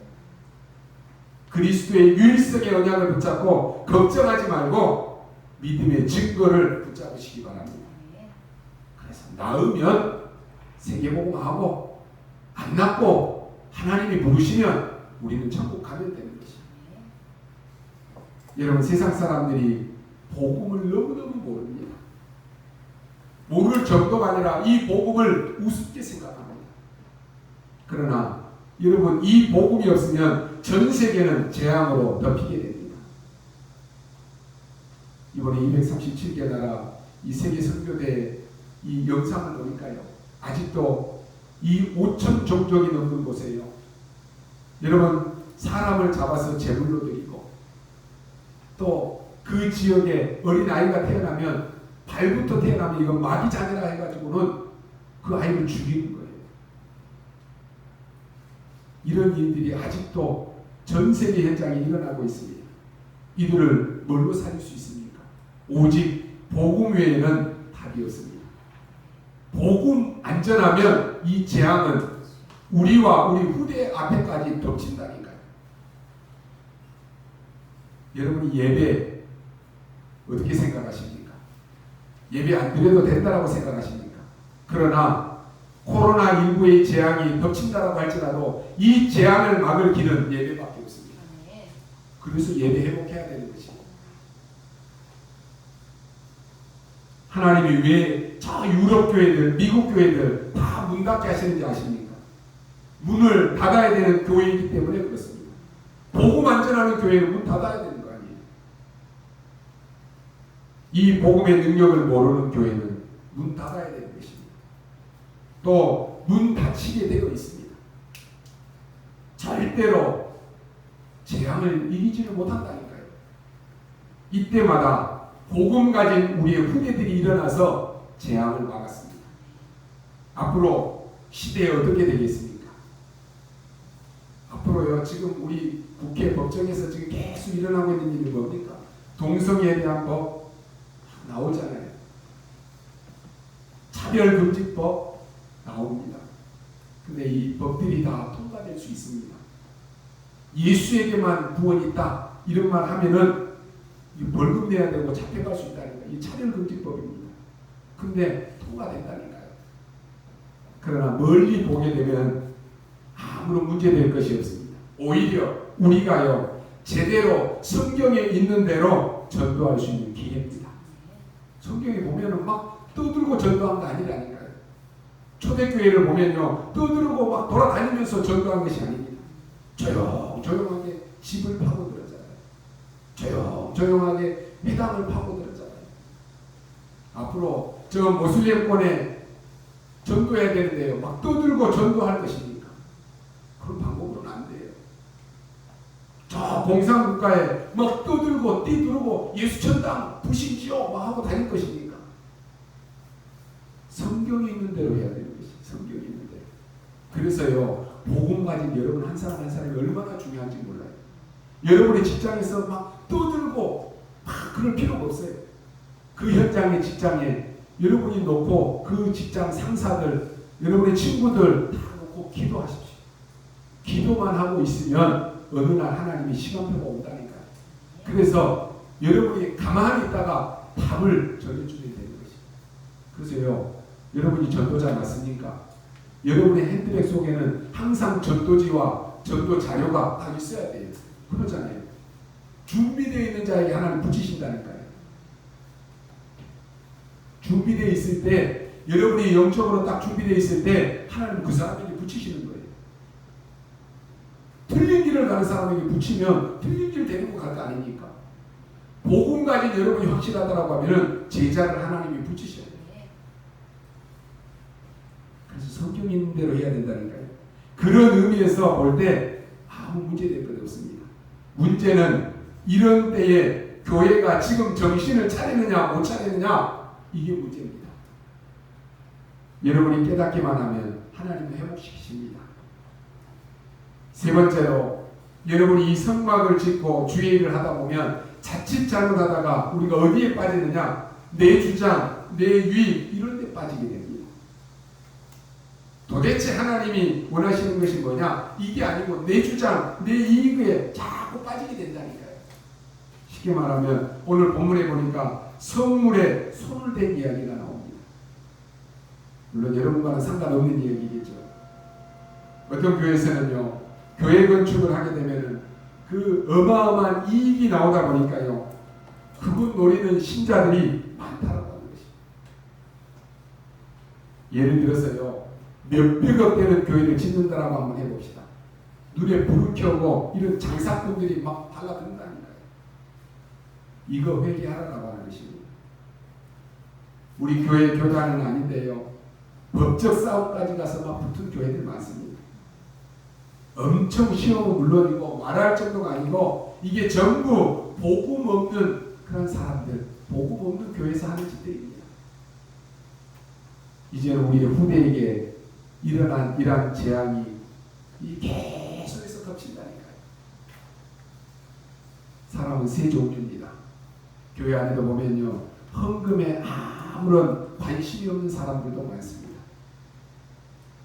그리스도의 유일성의 언약을 붙잡고 걱정하지 말고 믿음의 증거를 붙잡으시기 바랍니다. 그래서 나으면 세계복음하고 안 낫고 하나님이 부르시면 우리는 천국 가면 되는 것입니다. 여러분 세상 사람들이 복음을 너무너무 모릅니다. 모를 정도가 아니라 이 복음을 우습게 생각합니다. 그러나 여러분 이 복음이 없으면 전 세계는 재앙으로 덮이게 됩니다. 이번에 237개 나라 이 세계 선교대 이 영상을 보니까요. 아직도 이 5천 종족이 넘는 곳에요. 여러분 사람을 잡아서 제물로 드리고 또 그 지역에 어린아이가 태어나면 발부터 태어나면 이건 마귀자녀라 해가지고는 그 아이를 죽이는 거예요. 이런 일들이 아직도 전 세계 현장에 일어나고 있습니다. 이들을 뭘로 살릴 수 있습니까? 오직 복음 외에는 답이 없습니다. 복음 안전하면 이 재앙은 우리와 우리 후대 앞에까지 덮친다니까요. 여러분이 예배 어떻게 생각하십니까? 예배 안 드려도 된다라고 생각하십니까? 그러나 코로나19의 재앙이 덮친다라고 할지라도 이 재앙을 막을 길은 예배밖에 없습니다. 그래서 예배 회복해야 되는 것입니다. 하나님이 왜 저 유럽 교회들, 미국 교회들 다 문 닫게 하시는지 아십니까? 문을 닫아야 되는 교회이기 때문에 그렇습니다. 복음 안전하는 교회는 문 닫아야 되는 거 아니에요. 이 복음의 능력을 모르는 교회는 문 닫아야 되는 것입니다. 또 문 닫히게 되어 있습니다. 절대로 재앙을 이기지를 못한다니까요. 이때마다 복음 가진 우리의 후대들이 일어나서 재앙을 막았습니다. 앞으로 시대에 어떻게 되겠습니까? 앞으로요, 지금 우리 국회 법정에서 지금 계속 일어나고 있는 일이 뭡니까? 동성애에 대한 법 나오잖아요. 차별금지법 나옵니다. 근데 이 법들이 다 통과될 수 있습니다. 예수에게만 구원이 있다 이런 말 하면은 벌금 벌금 내야 되고 잡혀갈 수 있다니까. 이 차별금지법입니다. 근데 통과된다니까요. 그러나 멀리 보게 되면 아무런 문제될 것이 없습니다. 오히려 우리가요 제대로 성경에 있는 대로 전도할 수 있는 기회입니다. 성경에 보면은 막 떠들고 전도한 거 아니라니까요. 초대교회를 보면요 떠들고 막 돌아다니면서 전도한 것이 아닙니다. 조용조용하게 집을 파고들었잖아요. 조용조용하게 회당을 파고들었잖아요. 앞으로 저 모슬렘권에 전도해야 되는데요 막 떠들고 전도할 것입니까? 그런 방법으로는 안 돼요. 저 공산국가에 막 떠들고 뛰두르고 예수천당 부신지요 막 하고 다닐 것입니까? 성경에 있는 대로 해야 되는 것이 성경에 있는 대로. 그래서요 복음 가진 여러분 한 사람 한 사람이 얼마나 중요한지 몰라요. 여러분의 직장에서 막 떠들고 막 그럴 필요가 없어요. 그 현장의 직장에 여러분이 놓고 그 직장 상사들 여러분의 친구들 다 놓고 기도하십시오. 기도만 하고 있으면 어느 날 하나님이 시간표가 온다니까요. 그래서 여러분이 가만히 있다가 답을 전해주게 되는 것입니다. 그래서요 여러분이 전도자 맞습니까? 여러분의 핸드백 속에는 항상 전도지와 전도 자료가 다 있어야 돼요. 그러잖아요. 준비되어 있는 자에게 하나님 붙이신다니까요. 준비되어 있을 때 여러분이 영적으로 딱 준비되어 있을 때 하나님 그 사람에게 붙이시는 거예요. 틀린 길을 가는 사람에게 붙이면 틀린 길 데리고 갈 거 아닙니까? 복음 가진 여러분이 확실하다고 하면은 제자를 하나님이 붙이셔야 돼요. 그래서 성경 있는 대로 해야 된다니까요. 그런 의미에서 볼 때 아무 문제될 것 없습니다. 문제는 이런 때에 교회가 지금 정신을 차리느냐 못 차리느냐 이게 문제입니다. 여러분이 깨닫기만 하면 하나님은 회복시키십니다. 세 번째로 여러분이 이 성막을 짓고 주의 일을 하다 보면 자칫 잘못하다가 우리가 어디에 빠지느냐 내 주장, 내 유익 이런 데 빠지게 됩니다. 도대체 하나님이 원하시는 것이 뭐냐 이게 아니고 내 주장, 내 이익에 자꾸 빠지게 된다니까요. 쉽게 말하면 오늘 본문에 보니까 성물에 손을 댄 이야기가 나옵니다. 물론 여러분과는 상관없는 이야기겠죠. 어떤 교회에서는요 교회 건축을 하게 되면은 그 어마어마한 이익이 나오다 보니까요 그분 노리는 신자들이 많다라고 하는 것입니다. 예를 들어서요 몇백억 되는 교회를 짓는다라고 한번 해봅시다. 눈에 불을 켜고 이런 장사꾼들이 막 달라든다니까요. 이거 회개하라고 하는 것입니다. 우리 교회 교단은 아닌데요 법적 싸움까지 가서 막 붙은 교회들 많습니다. 엄청 시험은 물론이고 말할 정도가 아니고 이게 전부 복음 없는 그런 사람들, 복음 없는 교회에서 하는 짓들입니다. 이제는 우리 후대에게 일어난 이러한 재앙이 계속해서 덮친다니까요. 사람은 세 종류입니다. 교회 안에도 보면요 헌금에 아무런 관심이 없는 사람들도 많습니다.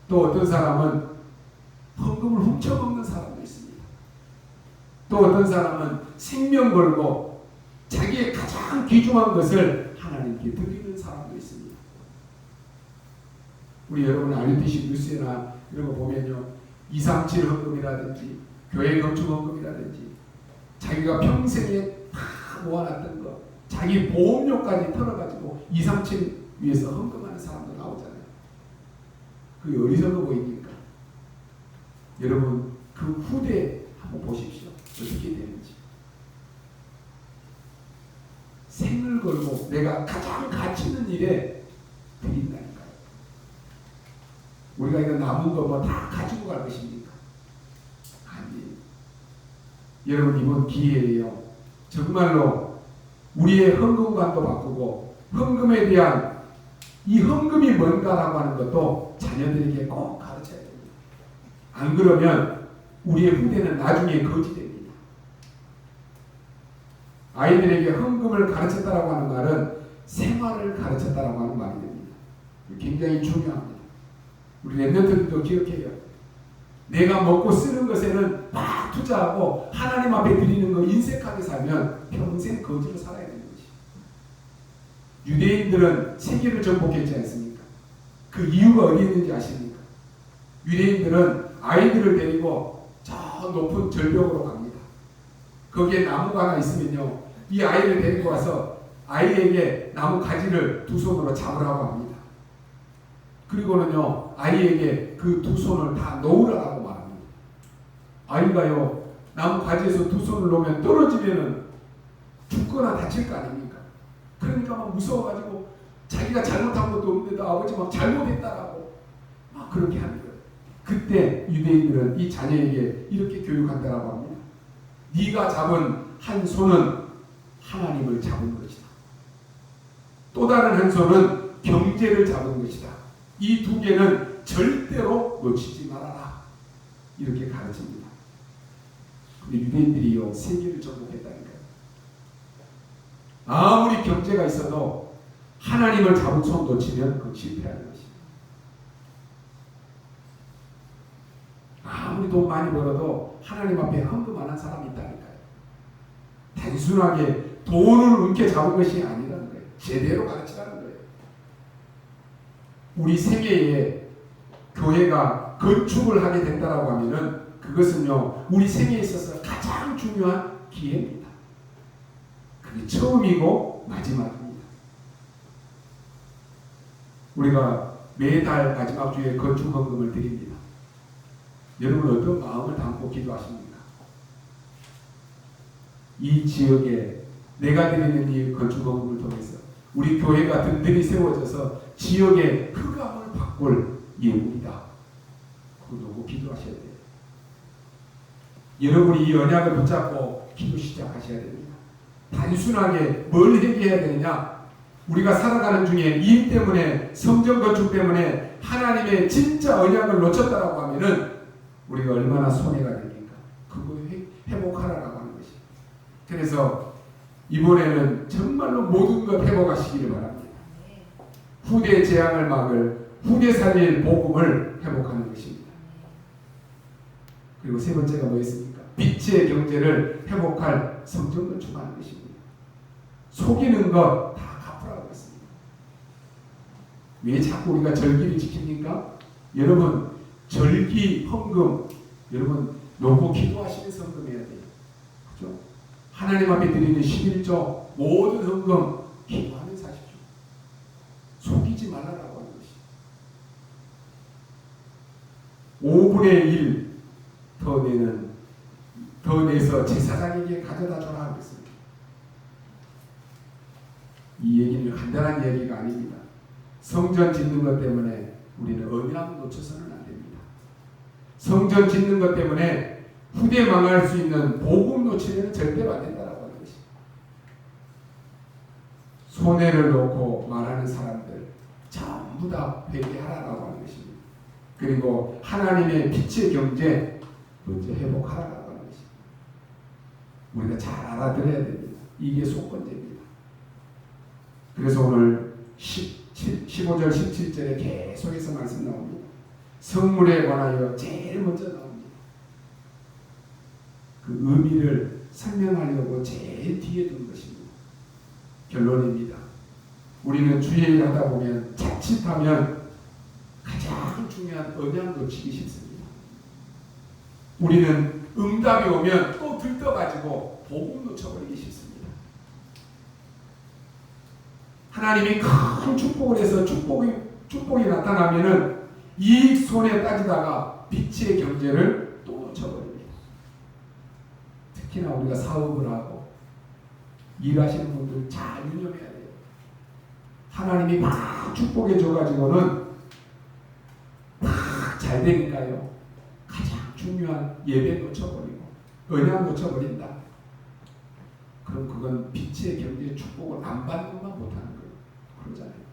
또 어떤 사람은 헌금을 훔쳐먹는 사람도 있습니다. 또 어떤 사람은 생명 걸고 자기의 가장 귀중한 것을 하나님께 드리는 사람도 있습니다. 우리 여러분 RUTC 뉴스나 이런 거 보면요 237 헌금이라든지 교회 건축 헌금이라든지 자기가 평생에 다 모아놨던 거 자기 보험료까지 털어가지고 237 위해서 헌금하는 사람도 나오잖아요. 그게 어리석어 보입니까? 여러분 그 후대 한번 보십시오. 어떻게 되는지. 생을 걸고 내가 가장 가치 있는 일에 드린다니까요. 우리가 이거 남은 거 뭐 다 가지고 갈 것입니까? 아니에요. 여러분 이번 기회에요. 정말로 우리의 헌금관도 바꾸고 헌금에 대한 이 헌금이 뭔가라고 하는 것도 자녀들에게 꼭 가르쳐야 됩니다. 안 그러면 우리의 후대는 나중에 거지 됩니다. 아이들에게 헌금을 가르쳤다라고 하는 말은 생활을 가르쳤다라고 하는 말이 됩니다. 굉장히 중요합니다. 우리 랩런트들도 기억해요. 내가 먹고 쓰는 것에는 막 투자하고 하나님 앞에 드리는 거 인색하게 살면 평생 거지로 살아야 되는 것입니다. 유대인들은 세계를 정복했지 않습니까? 그 이유가 어디 있는지 아십니까? 유대인들은 아이들을 데리고 저 높은 절벽으로 갑니다. 거기에 나무가 하나 있으면요, 이 아이를 데리고 와서 아이에게 나무 가지를 두 손으로 잡으라고 합니다. 그리고는요, 아이에게 그 두 손을 다 놓으라고 말합니다. 아이가요, 나무 가지에서 두 손을 놓으면 떨어지면은 죽거나 다칠 거 아닙니까? 그러니까 막 무서워가지고 자기가 잘못한 것도 없는데도 아버지 막 잘못했다라고 막 그렇게 하는 거예요. 그때 유대인들은 이 자녀에게 이렇게 교육한다라고 합니다. 네가 잡은 한 손은 하나님을 잡은 것이다. 또 다른 한 손은 경제를 잡은 것이다. 이 두 개는 절대로 놓치지 말아라. 이렇게 가르칩니다. 근데 유대인들이요, 세계를 정복했다니까요. 아무리 경제가 있어도 하나님을 잡은 손 놓치면 그건 실패하는 것입니다. 아무리 돈 많이 벌어도 하나님 앞에 헌금 안 한 사람이 있다니까요. 단순하게 돈을 움켜 잡은 것이 아니라는 거예요. 제대로 가르치라는 거예요. 우리 생애에 교회가 건축을 하게 된다라고 하면은 그것은요, 우리 생애에 있어서 가장 중요한 기회입니다. 그게 처음이고 마지막입니다. 우리가 매달 마지막 주에 건축 헌금을 드립니다. 여러분 어떤 마음을 담고 기도하십니까? 이 지역에 내가 드리는 이 건축 헌금을 통해서 우리 교회가 든든히 세워져서 지역의 흑암을 바꿀 예물이다. 그거 놓고 기도하셔야 돼요. 여러분이 이 언약을 붙잡고 기도 시작하셔야 됩니다. 단순하게 뭘 해결해야 되느냐? 우리가 살아가는 중에 일 때문에, 성전 건축 때문에 하나님의 진짜 언약을 놓쳤다라고 하면은 우리가 얼마나 손해가 됩니까? 그거 회복하라라고 하는 것이. 그래서 이번에는 정말로 모든 것 회복하시기를 바랍니다. 후대 재앙을 막을, 후대 살릴 복음을 회복하는 것입니다. 그리고 세 번째가 뭐였습니까? 빛의 경제를 회복할 성전 건축하는 것입니다. 속이는 것 다 갚으라고 했습니다. 왜 자꾸 우리가 절기를 지킵니까? 여러분, 절기 헌금, 여러분 놓고 기도하시면서 헌금해야 돼요. 그죠? 하나님 앞에 드리는 11조 모든 헌금 기도하면서 하십시오. 속이지 말라라고 하는 것이. 5분의 1 더 내서 제사장에게 가져다 줘라 하고 있습니다. 이 얘기는 간단한 얘기가 아닙니다. 성전 짓는 것 때문에 우리는 언약 놓쳐서는 안 됩니다. 성전 짓는 것 때문에 후대 망할 수 있는 복음 놓치면 절대로 안 된다라고 하는 것이. 손해를 놓고 말하는 사람들 전부 다 회개하라라고 하는 것입니다. 그리고 하나님의 빛의 경제 먼저 회복하라라고 하는 것입니다. 우리가 잘 알아들어야 됩니다. 이게 속건제입니다. 그래서 오늘 15절 17절에 계속해서 말씀 나옵니다. 성물에 관하여 제일 먼저 나옵니다. 그 의미를 설명하려고 제일 뒤에 둔 것입니다. 결론입니다. 우리는 주일 하다 보면 자칫하면 가장 중요한 언약 놓치기 쉽습니다. 우리는 응답이 오면 또 들떠가지고 복음 놓쳐버리기 쉽습니다. 하나님이 큰 축복을 해서 축복이 나타나면은 이 손에 따지다가 빛의 경제를 또 놓쳐버립니다. 특히나 우리가 사업을 하고 일하시는 분들 잘 유념해야 돼요. 하나님이 막 축복해 줘가지고는 막 잘 되니까요. 가장 중요한 예배 놓쳐버리고 언약 놓쳐버린다. 그럼 그건 빛의 경제의 축복을 안 받는 것만 못하는 거예요. 그러잖아요.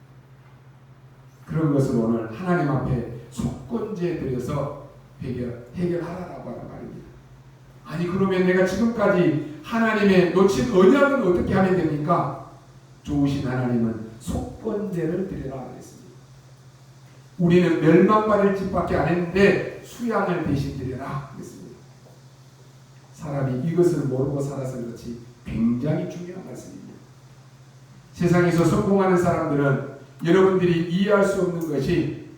그런 것을 오늘 하나님 앞에 속건제 드려서 해결하라고 하는 말입니다. 아니 그러면 내가 지금까지 하나님의 놓친 언약은 어떻게 하면 됩니까? 좋으신 하나님은 속건제를 드리라 그랬습니다. 우리는 멸망받을 짓밖에 안 했는데 수양을 대신 드려라 그랬습니다. 사람이 이것을 모르고 살아서 그렇지 굉장히 중요한 말씀입니다. 세상에서 성공하는 사람들은 여러분들이 이해할 수 없는 것이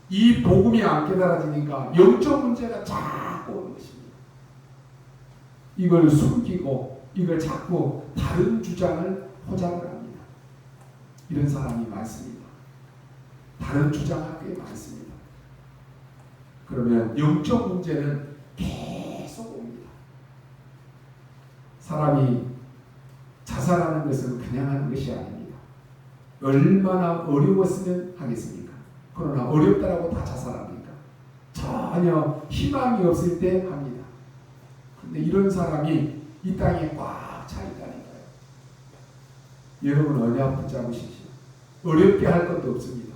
이 복음이 안 깨달아지니까 영적 문제가 자꾸 오는 것입니다. 이걸 숨기고 이걸 자꾸 다른 주장을 포장을 합니다. 이런 사람이 많습니다. 다른 주장할 게 많습니다. 그러면 영적 문제는 계속 옵니다. 사람이 자살하는 것은 그냥 하는 것이 아닙니다. 얼마나 어려웠으면 하겠습니까? 그러나 어렵다라고 다 자살합니까? 전혀 희망이 없을 때 합니다. 그런데 이런 사람이 이 땅에 꽉 차 있다니까요. 여러분 언약 붙잡으십시오. 어렵게 할 것도 없습니다.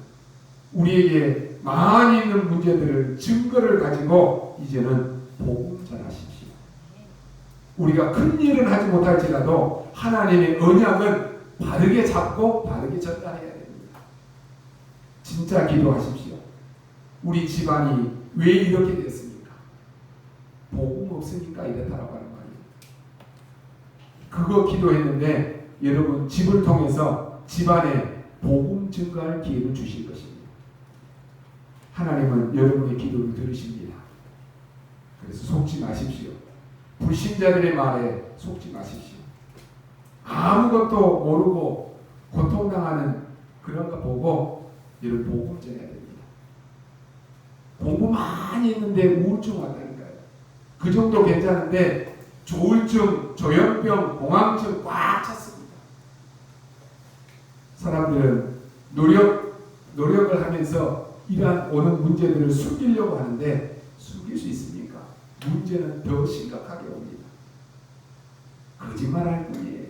우리에게 많이 있는 문제들을 증거를 가지고 이제는 복음 전하십시오. 우리가 큰 일은 하지 못할지라도 하나님의 언약은 바르게 잡고 바르게 전달해야 됩니다. 진짜 기도하십시오. 우리 집안이 왜 이렇게 됐습니까? 복음 없으니까 이렇다라고 하는 말이에요. 그거 기도했는데 여러분 집을 통해서 집안에 복음 증거할 기회를 주실 것입니다. 하나님은 여러분의 기도를 들으십니다. 그래서 속지 마십시오. 불신자들의 말에 속지 마십시오. 아무것도 모르고 고통당하는 그런 거 보고 여러분 복음 전해야 됩니다. 공부 많이 했는데 우울증 왔다니까요. 그 정도 괜찮은데 조울증, 조현병, 공황증 꽉 찼습니다. 사람들은 노력을 하면서 이러한 오는 문제들을 숨기려고 하는데 숨길 수 있습니까? 문제는 더 심각하게 옵니다. 거짓말할 뿐이에요.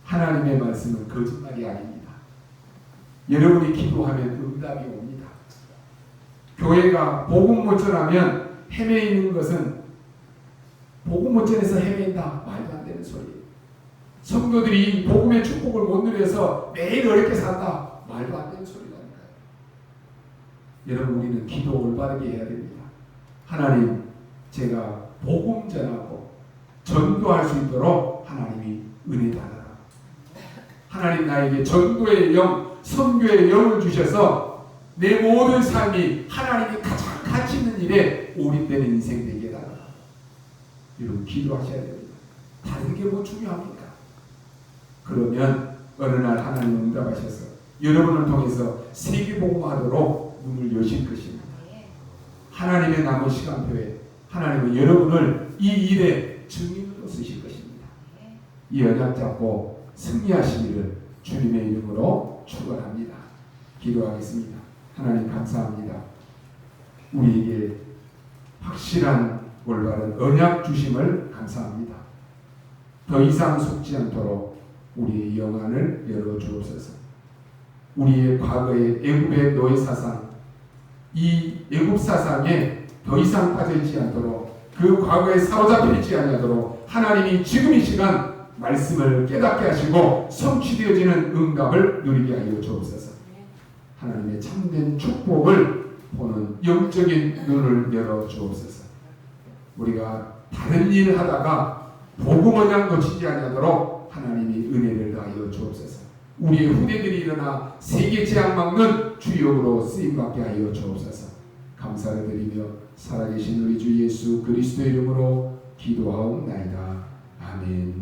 하나님의 말씀은 거짓말이 아닙니다. 여러분이 기도하면 응답이 옵니다. 교회가 복음 못 전하면 헤매이는 것은 복음 못 전해서 헤매인다. 말도 안 되는 소리예요. 성도들이 복음의 축복을 못 누려서 매일 어렵게 산다. 말도 안 되는 소리라니까요. 여러분 우리는 기도 올바르게 해야 됩니다. 하나님 제가 복음 전하고 전도할 수 있도록 하나님이 은혜 달아라. 하나님 나에게 전도의 영, 선교의 영을 주셔서 내 모든 삶이 하나님이 가장 가치 있는 일에 올인되는 인생 되게 해달라. 여러분 기도하셔야 됩니다. 다른 게 뭐 중요합니까? 그러면 어느 날 하나님 응답하셔서 여러분을 통해서 세계복음화하도록 문을 여실 것입니다. 하나님의 남은 시간표에 하나님은 여러분을 이 일에 증인으로 쓰실 것입니다. 이 언약 잡고 승리하시기를 주님의 이름으로 축원합니다. 기도하겠습니다. 하나님 감사합니다. 우리에게 확실한 올바른 언약 주심을 감사합니다. 더 이상 속지 않도록 우리의 영안을 열어 주옵소서. 우리의 과거의 애굽의 노예 사상, 이 애굽 사상에 더 이상 빠져있지 않도록 그 과거에 사로잡혀 있지 않도록 하나님이 지금 이 시간 말씀을 깨닫게 하시고 성취되어지는 응답을 누리게 하여 주옵소서. 하나님의 참된 축복을 보는 영적인 눈을 열어 주옵소서. 우리가 다른 일을 하다가 복음 언약 놓치지 않도록 하나님이 은혜를 다하여 주옵소서. 우리의 후대들이 일어나 세계 재앙 막는 주역으로 쓰임받게 하여 주옵소서. 감사를 드리며 살아계신 우리 주 예수 그리스도의 이름으로 기도하옵나이다. 아멘.